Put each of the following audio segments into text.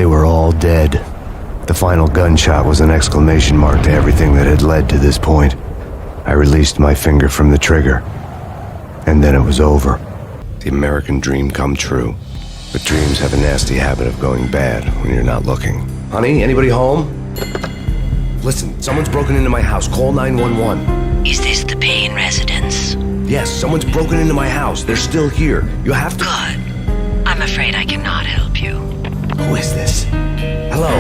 They were all dead. The final gunshot was an exclamation mark to everything that had led to this point. I released my finger from the trigger, and then it was over. The American dream come true. But dreams have a nasty habit of going bad when you're not looking. Honey, anybody home? Listen, someone's broken into my house. Call 911. Is this the Payne residence? Yes, someone's broken into my house. They're still here. You have to... Good. I'm afraid I cannot help you. Who is this? Hello?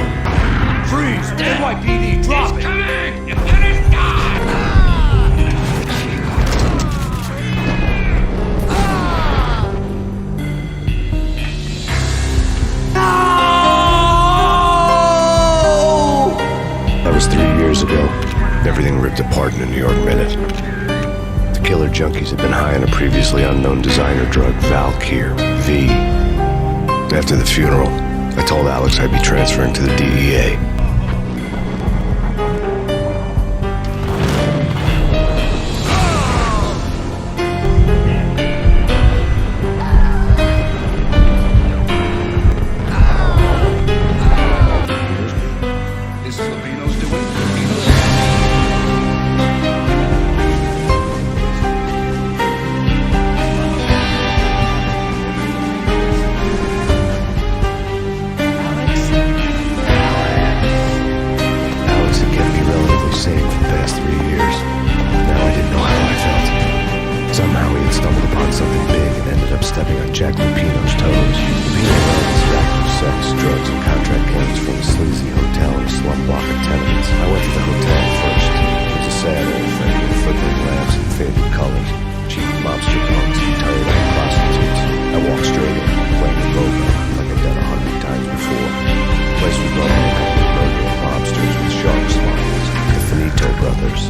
Freeze! NYPD, drop it! Coming! You finished, God! That was 3 years ago. Everything ripped apart in a New York minute. The killer junkies had been high on a previously unknown designer drug, Valkyr, V. After the funeral, I told Alex I'd be transferring to the DEA.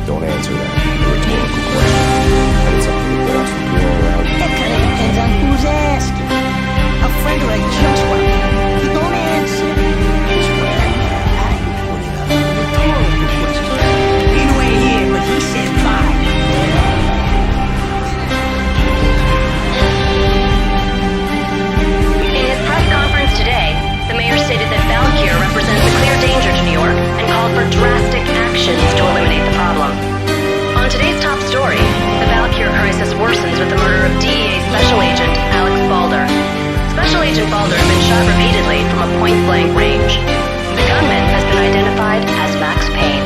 Don't answer that. A rhetorical question. I need something to bounce from you all around. That kind of depends on who's asking. A friend or a just one. You don't answer. It's where I put it up. Rhetorical question. He ain't here, but he said bye. In his press conference today, the mayor stated that Valkyr represents a clear danger to New York and called for drastic actions to eliminate the problem. On today's top story, the Valkyr crisis worsens with the murder of DEA Special Agent Alex Balder. Special Agent Balder has been shot repeatedly from a point-blank range. The gunman has been identified as Max Payne.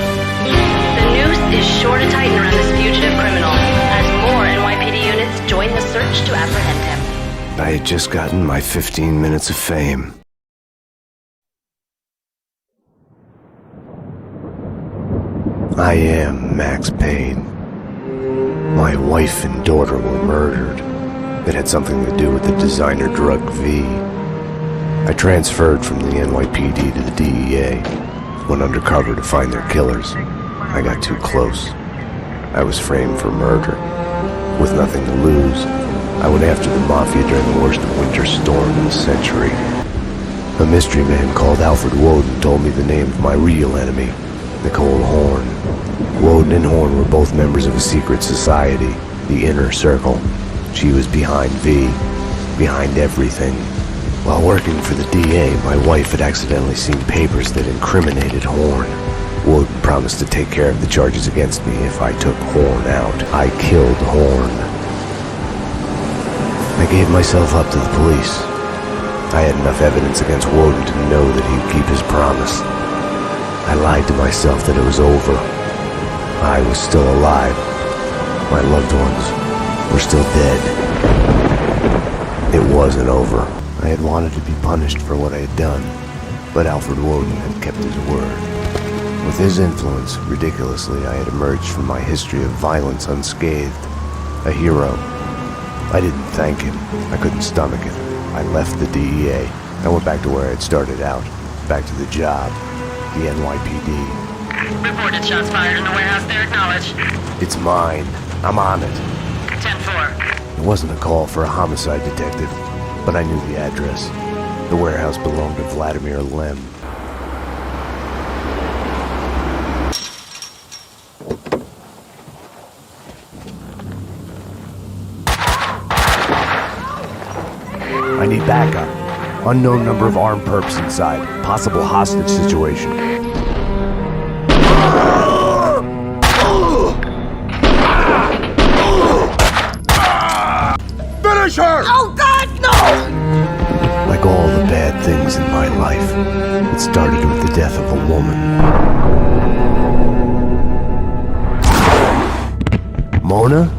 The noose is sure to tighten around this fugitive criminal as more NYPD units join the search to apprehend him. I had just gotten my 15 minutes of fame. I am Max Payne. My wife and daughter were murdered. It had something to do with the designer drug V. I transferred from the NYPD to the DEA, went undercover to find their killers. I got too close. I was framed for murder. With nothing to lose, I went after the Mafia during the worst winter storm in a century. A mystery man called Alfred Woden told me the name of my real enemy, Nicole Horn. Woden and Horn were both members of a secret society, the Inner Circle. She was behind V, behind everything. While working for the DA, my wife had accidentally seen papers that incriminated Horn. Woden promised to take care of the charges against me if I took Horn out. I killed Horn. I gave myself up to the police. I had enough evidence against Woden to know that he'd keep his promise. I lied to myself that it was over. I was still alive. My loved ones were still dead. It wasn't over. I had wanted to be punished for what I had done, but Alfred Woden had kept his word. With his influence, ridiculously, I had emerged from my history of violence unscathed. A hero. I didn't thank him. I couldn't stomach it. I left the DEA. I went back to where I had started out. Back to the job. The NYPD. Reported shots fired in the warehouse there, acknowledged. It's mine. I'm on it. 10-4. It wasn't a call for a homicide detective, but I knew the address. The warehouse belonged to Vladimir Lem. I need backup. Unknown number of armed perps inside. Possible hostage situation. Finish her! Oh, God, no! Like all the bad things in my life, it started with the death of a woman. Mona?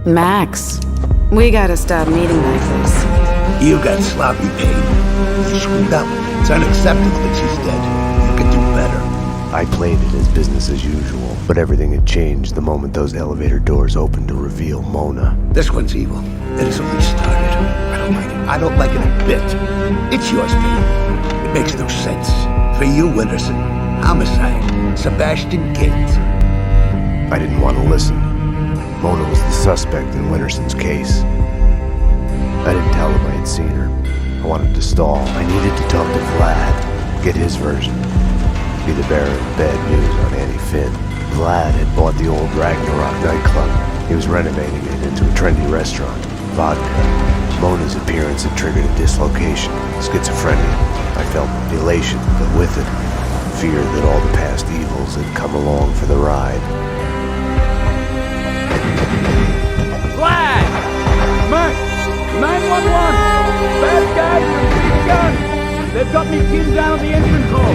Max, we gotta stop meeting like this. You got sloppy, Payne. You screwed up. It's unacceptable that she's dead. You could do better. I played it as business as usual, but everything had changed the moment those elevator doors opened to reveal Mona. This one's evil. It has only started. I don't like it. I don't like it a bit. It's yours, Payne. It makes no sense. For you, Winterson. Homicide. Sebastian Gates. I didn't want to listen. Mona was the suspect in Winterson's case. I didn't tell him I had seen her. I wanted to stall. I needed to talk to Vlad, get his version. Be the bearer of bad news on Annie Finn. Vlad had bought the old Ragnarok nightclub. He was renovating it into a trendy restaurant. Vodka. Mona's appearance had triggered a dislocation. Schizophrenia. I felt elation, but with it, fear that all the past evils had come along for the ride. Flag! Max! 911! Bad guys with big guns! They've got me pinned down at the entrance hall!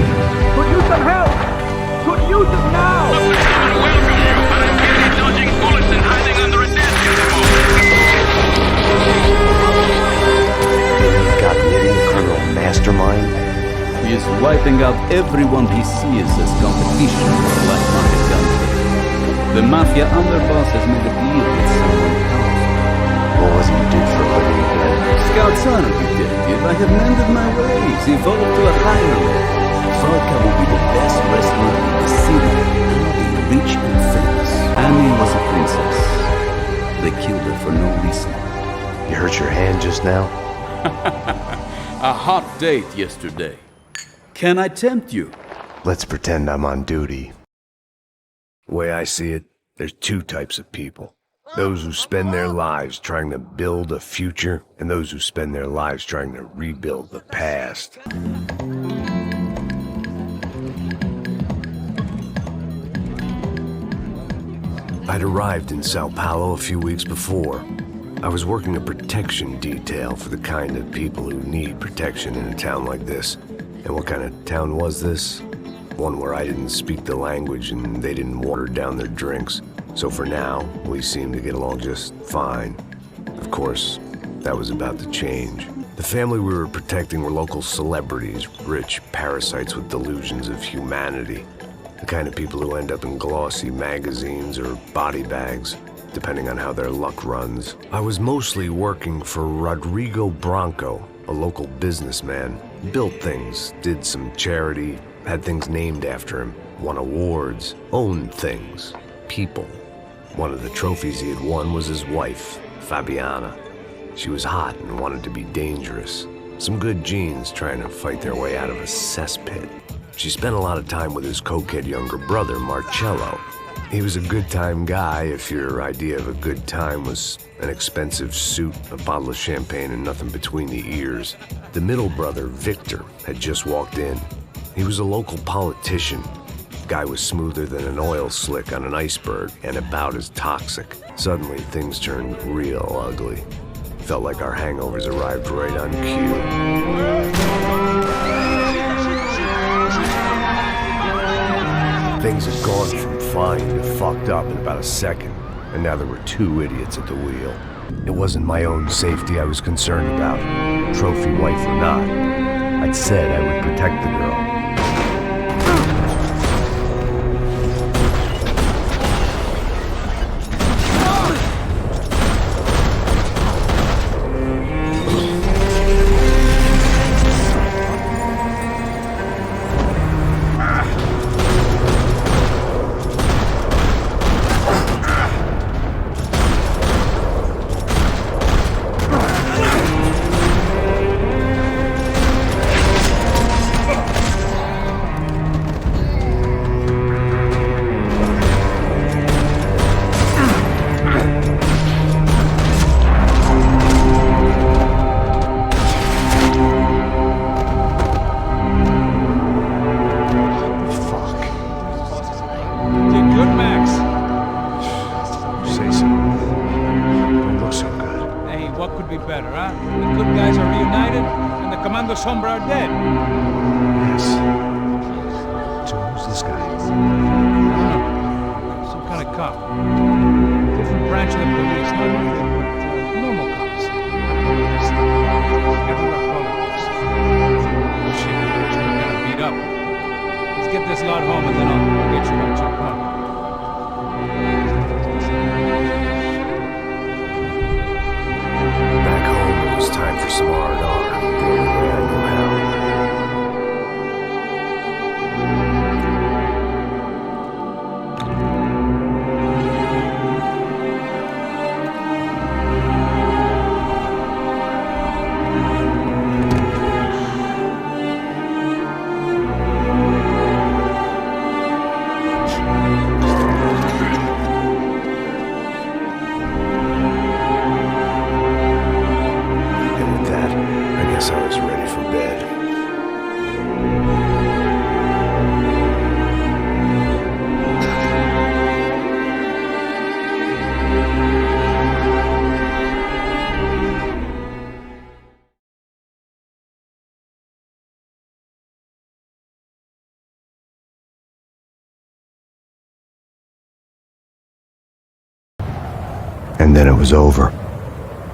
Could use some help! Could use it now! Welcome you, but I'm merely dodging bullets and hiding under a desk at the moment. Got Nitty, a criminal mastermind? He is wiping out everyone he sees as competition for the black market gunplay. The mafia underboss has made a deal with someone powerful. What was he do for a living again? Scout son, detective, I have mended my ways, evolved to a higher level. Vodka will be the best restaurant in the city, and I'll be rich and famous. Annie was a princess. They killed her for no reason. You hurt your hand just now? A hot date yesterday. Can I tempt you? Let's pretend I'm on duty. The way I see it, there's two types of people. Those who spend their lives trying to build a future, and those who spend their lives trying to rebuild the past. I'd arrived in Sao Paulo a few weeks before. I was working a protection detail for the kind of people who need protection in a town like this. And what kind of town was this? One where I didn't speak the language and they didn't water down their drinks. So for now, we seemed to get along just fine. Of course, that was about to change. The family we were protecting were local celebrities, rich parasites with delusions of humanity. The kind of people who end up in glossy magazines or body bags, depending on how their luck runs. I was mostly working for Rodrigo Branco, a local businessman. Built things, did some charity, had things named after him, won awards, owned things, people. One of the trophies he had won was his wife, Fabiana. She was hot and wanted to be dangerous. Some good genes trying to fight their way out of a cesspit. She spent a lot of time with his cokehead younger brother, Marcello. He was a good-time guy if your idea of a good time was an expensive suit, a bottle of champagne, and nothing between the ears. The middle brother, Victor, had just walked in. He was a local politician. Guy was smoother than an oil slick on an iceberg and about as toxic. Suddenly, things turned real ugly. Felt like our hangovers arrived right on cue. Things had gone from fine to fucked up in about a second, and now there were two idiots at the wheel. It wasn't my own safety I was concerned about, trophy wife or not. I'd said I would protect the girl. better, huh? The good guys are reunited, and the Commando Sombra are dead. Yes. So who's this guy? I don't know. Some kind of cop. Different branch of the police, not really, but normal cops. Everywhere politics. Shit, we're gonna beat up. Let's get this lot home, and then I'll get you what you want. Back home, it was time for some R&R. The only way I knew how. And with that, I guess I was ready for bed. And then it was over.